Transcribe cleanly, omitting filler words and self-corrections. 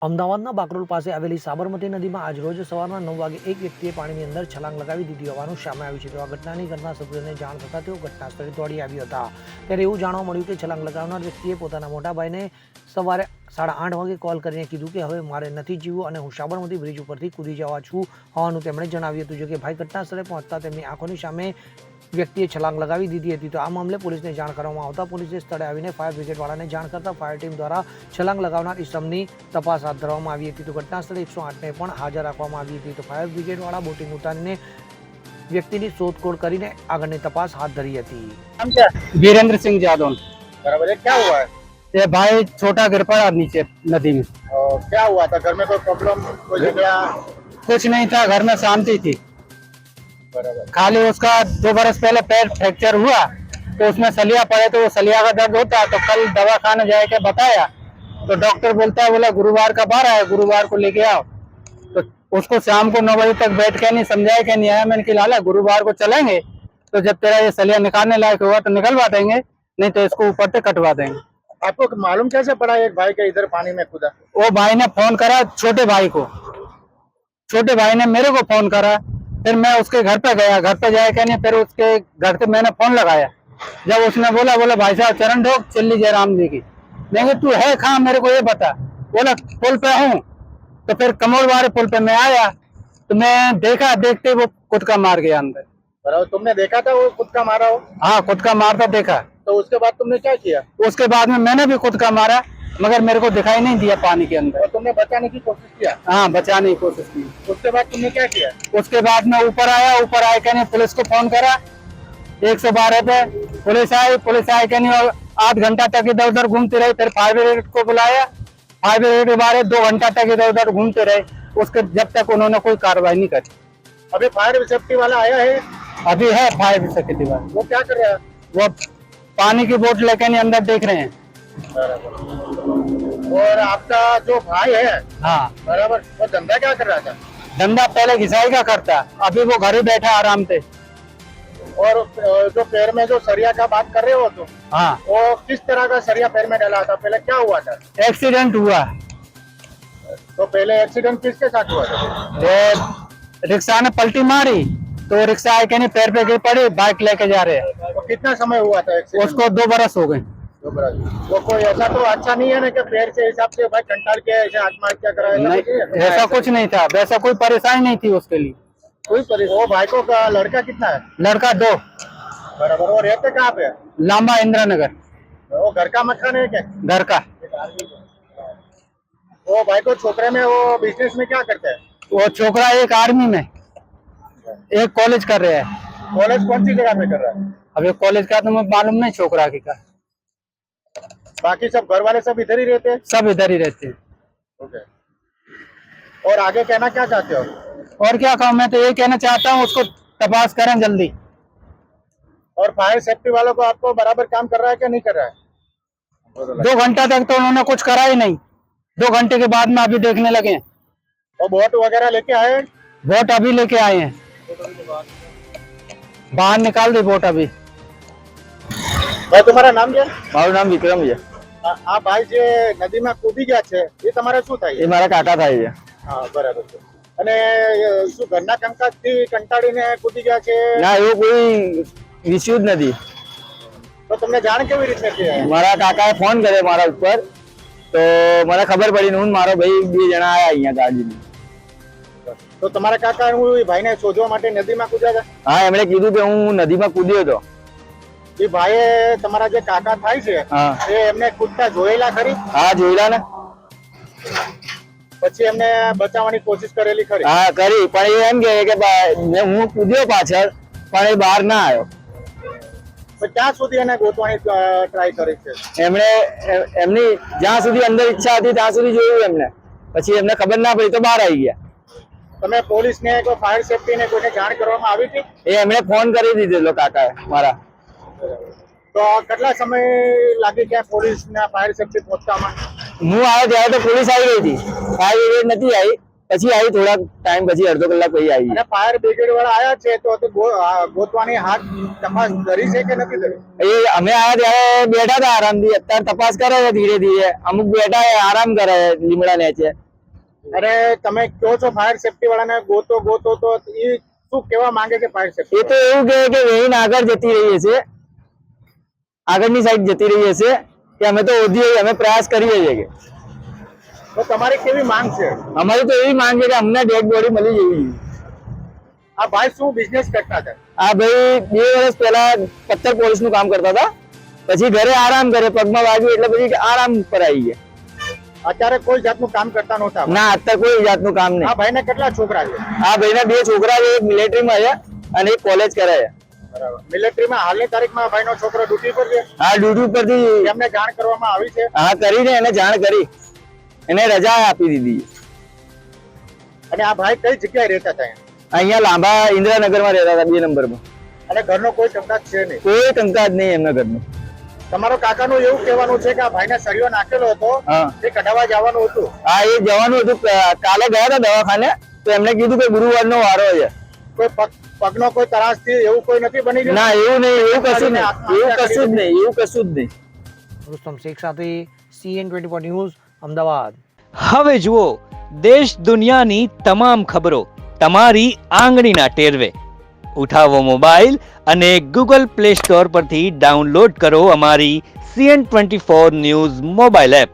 અમદાવાદના બાકરોલ પાસે આવેલી સાબરમતી નદીમાં આજરોજ સવારના 9 વાગે એક વ્યક્તિએ પાણીની અંદર છલાંગ લગાવી દીધી હોવાનું સામે આવ્યું છે. તો આ ઘટનાની ઘરના સભ્યોને જાણ થતાં તેઓ ઘટના સ્થળે દોડી આવ્યા હતા. ત્યારે એવું જાણવા મળ્યું કે છલાંગ લગાવનાર વ્યક્તિએ પોતાના મોટા ભાઈને સવારે 8:30 વાગે કોલ કરીને કીધું કે હવે મારે નથી જીવવું અને હું સાબરમતી બ્રિજ ઉપરથી કૂદી જવા છું હોવાનું તેમણે જણાવ્યું હતું. જોકે ભાઈ ઘટના સ્થળે પહોંચતા તેમની આંખોની સામે વ્યક્તિએ છલાંગ લગાવી દીધી હતી. તો આ મામલે પોલીસને જાણ કરવામાં આવતા પોલીસે સ્થળે આવીને ફાયર બ્રિગેડવાળાને જાણ કરતા ફાયર ટીમ દ્વારા છલાંગ લગાવનાર ઇસમની તપાસ હાથ ધરવામાં આવી હતી. તો ઘટના સ્થળે 108ને પણ હાજર રાખવામાં આવી હતી. તો ફાયર બ્રિગેડવાળા બોટિંગ ઉતારીને વ્યક્તિની શોધખોળ કરીને આગળની તપાસ હાથ ધરી હતી. वीरेंद्र सिंह जादौन। बराबर है। क्या हुआ है? ये भाई छोटा गिर पड़ा नीचे नदी में। क्या हुआ था? घर में कोई प्रॉब्लम, कोई झगड़ा? कुछ नहीं था, घर में शांति थी। बराबर। खाली उसका 2 बरस पहले पैर फ्रैक्चर हुआ तो उसमें सलिया पड़े, तो वो सलिया का दर्द होता है। तो कल दवा खाने जाए के बताया तो डॉक्टर बोलता है, बोला गुरुवार का बार है, गुरुवार को लेके आओ। तो उसको शाम को 9 बजे तक बैठ के नहीं समझाया कि नहीं आया। मैंने कि लाला गुरुवार को चलेंगे तो जब तेरा ये सलिया निकालने लायक हुआ तो निकलवा देंगे, नहीं तो इसको ऊपर से कटवा देंगे। आपको मालूम कैसे पड़ा एक भाई के इधर पानी में कूदा? वो भाई ने फोन करा छोटे भाई को, छोटे भाई ने मेरे को फोन करा, फिर मैं उसके घर पे गया। घर पे जाए क्या नहीं, फिर उसके घर से मैंने फोन लगाया। जब उसने बोला भाई साहब चरण ढोक चिल्ली जयराम जी की। लेकिन तू है कहाँ, मेरे को ये बता। बोला पुल पे हूँ। तो फिर कमोड़ वाले पुल पे मैं आया तो मैं देखा, देखते वो खुद का मार गया अंदर। बराबर। तुमने देखा था वो खुद का मारा हो? हाँ, खुद का मारता देखा। तो उसके बाद तुमने क्या किया? उसके बाद में मैंने भी खुद का मारा, मगर मेरे को दिखाई नहीं दिया पानी के अंदर। और तुमने बचाने की कोशिश किया? हाँ, बचाने की कोशिश की। उसके बाद तुमने क्या किया? उसके बाद मैं ऊपर आया, ऊपर आए कहने पुलिस को फोन करा 112 पे। पुलिस आई कहने और 8 घंटा तक इधर उधर घूमते रहे। फिर फायर ब्रिगेड को बुलाया, फायर ब्रिगेड के बारे 2 घंटा तक इधर उधर घूमते रहे, उसके जब तक उन्होंने कोई कार्रवाई नहीं करी। अभी फायर सेफ्टी वाला आया है? अभी है फायर सेक्रेटरी वाला, वो क्या कर रहा है? वो पानी की बोट लेके नहीं अंदर देख रहे हैं। बराबर। और आपका जो भाई है, हाँ, बराबर, वो धंधा क्या कर रहा था? धंधा पहले घिसाई का करता, अभी वो घर ही बैठा आराम से। और जो पैर में जो सरिया का बात कर रहे हो तुम, हाँ, वो किस तरह का सरिया पैर में डाला था? पहले क्या हुआ था? एक्सीडेंट हुआ। तो पहले एक्सीडेंट किसके साथ हुआ था? वो रिक्शा ने पलटी मारी तो रिक्शा आके नहीं पैर पे गिर पड़ी, बाइक लेके जा रहे हैं। तो कितना समय हुआ था एक्सीडेंट? उसको 2 बरस हो गए। दो बरस। वो कोई ऐसा तो अच्छा नहीं है ना कि पैर के हिसाब से भाई कंटाल के ऐसे आत्महत्या करा? नहीं, ऐसा कुछ नहीं था, वैसा कोई परेशानी नहीं थी उसके लिए। कोई परेशानी? वो भाई को का लड़का कितना है? लड़का 2। बराबर। और रहते कहाँ पे? लांबा इंदिरा नगर। वो घर का मकान है क्या? घर का। वो भाई को छोकरे में वो बिजनेस में क्या करते हैं? वो छोकरा एक आर्मी में, एक कॉलेज कर रहे हैं। कॉलेज कौन सी जगह पे कर रहा है? अभी कॉलेज का तो मुझे मालूम नहीं छोकरा की का। बाकी सब घर वाले सब इधर ही रहते हैं? सब इधर ही रहते हैं। ओके। और आगे कहना क्या चाहते हो? और क्या कहूँ, मैं तो ये कहना चाहता हूँ उसको तपास करें जल्दी। और फायर सेफ्टी वालों को आपको बराबर काम कर रहा है क्या नहीं कर रहा है? 2 घंटा तक तो उन्होंने कुछ करा ही नहीं, 2 घंटे के बाद में अभी देखने लगे। और बोट वगैरह लेके आए? वोट अभी लेके आए हैं, बाहर निकाल दी वोट अभी। भाई तुम्हारा नाम क्या? મારું નામ વિક્રમ છે. આ ભાઈ જે નદીમાં કૂદી ગયા છે એ તમારે શું થાય? એ મારા કાકા થાય છે. હા, બરાબર છે. અને શું ઘરના કામકાજથી કંટાળીને કૂદી ગયા છે? ના, એવું કોઈ ઇસ્યુ જ નથી. તો તમને જાણ કેવી રીતે છે? મારા કાકાએ ફોન કર્યો મારા ઉપર, તો મને ખબર પડી ને હું મારો ભાઈ 2 જણા આયા અહીંયા ગાડીમાં. તો તમારા કાકા હું એ ભાઈને શોધવા માટે નદીમાં કૂદ્યા હતા? હા, એમણે કીધું કે હું નદીમાં કૂદ્યો હતો. એ ભાઈએ તમારા જે કાકા થાય છે હા, એ એમને કૂદતા જોયેલા ખરી? હા જોયેલા ને. પછી એમને બચાવવાની કોશિશ કરેલી ખરી? હા કરી, પણ એ એમ કહે કે હું કૂદ્યો પાછળ, પણ એ બહાર ના આવ્યો. ક્યાં સુધી એને ગોતવાની ટ્રાય કરી છે? એમની જ્યાં સુધી અંદર ઈચ્છા હતી ત્યાં સુધી જોયું એમને, પછી એમને ખબર ના પડી તો બહાર આવી ગયા. તમે પોલીસને કે ફાયર સેફ્ટીને કોઈને જાણ કરવામાં આવી હતી? એ એમણે ફોન કરી દીધેલો કાકાએ મારા. તો કેટલા સમય લાગી ગયા પોલીસના ફાયર સેફ્ટી પહોંચવામાં? હું આવ્યો ત્યારે તો પોલીસ આવી ગઈ હતી, ફાયર બ્રિગેડ નથી આવી, પછી આવી થોડા ટાઈમ પછી, અડધો કલાક પછી આવી. અને ફાયર બ્રિગેડ વાળા આયા છે તો ગોતવાની હાથ તપાસ કરી છે કે નથી કરી? એ અમે આવ્યા ત્યારે બેઠા હતા આરામથી, અત્યારે તપાસ કરે છે ધીરે ધીરે. અમુક બેઠા આરામ કરે લીમડા લે છે, અરે તમે કહો છો ફાયર સેફટી વાળાને ગોતો તો એ શું કહેવા માંગે છે ફાયર એ સેફટી? તો એવું કહે કે વેહીને આગળ જતી રહીએ છે, આગળની સાઈડ જતી રહીએ છે કે અમે તો ઓધી અમે પ્રયાસ કરીએ છીએ કે તો તમારી કેવી માંગ છે? અમારી તો એવી માંગ છે કે અમને ડેડ બોડી મળી જવી જોઈએ. આ ભાઈ શું બિઝનેસ કરતા હતા? આ ભાઈ 2 વર્ષ પહેલા પથ્થર પોલીસ નું કામ કરતા હતા, પછી ઘરે આરામ કરે, પગમાં વાગ્યું એટલે પછી આરામ પર આવી ગયા. અત્યારે કોઈ જાતનું કામ કરતા નહોતા. ના, અત્યારે કોઈ જાતનું કામ નહીં. આ ભાઈને કેટલા છોકરા છે? આ ભાઈના 2 છોકરા છે, એક મિલિટરીમાં છે અને એક કોલેજ કરે છે. બરાબર. મિલિટરીમાં હાલની તારીખમાં આ ભાઈનો છોકરો ડ્યુટી પર છે. આ ડ્યુટી ઉપરથી એમને જાણ કરવામાં આવી છે હા કરીને એને જાણ કરી, એને રજા આપી દીધી. અને આ ભાઈ કઈ જગ્યાએ રહેતા હતા? અહીંયા લાંબા ઇન્દ્રાનગરમાં રહેતા હતા 2 નંબરમાં. અને ઘરનો કોઈ કંકાસ છે નહીં? કોઈ કંકાજ નહીં એમના ઘરનું. તમારો કાકાનું એવું કહેવાનું છે કે આ ભાઈને સળિયો નાખેલો હતો, હા એ કઢાવા જવાનું હતું. હા, એ જવાનું હતું. કાલે ગયા હતા દવાખાને, તો એમને કીધું કે ગુરુવારનો વારો છે. કોઈ પગનો કોઈ ત્રાસથી એવું કોઈ નથી બની ગયું? ના, એવું નહીં, એવું કશું નહીં, એવું કશું જ નહીં, એવું કશું જ નહીં. રુસ્તમ શેખ સાથે CN24 ન્યૂઝ, અમદાવાદ. હવે જુઓ દેશ દુનિયાની તમામ ખબરો તમારી આંગળીના ટેરવે. ઉઠાવો મોબાઈલ અને Google Play Store પરથી ડાઉનલોડ કરો અમારી CN24 ન્યૂઝ મોબાઈલ એપ.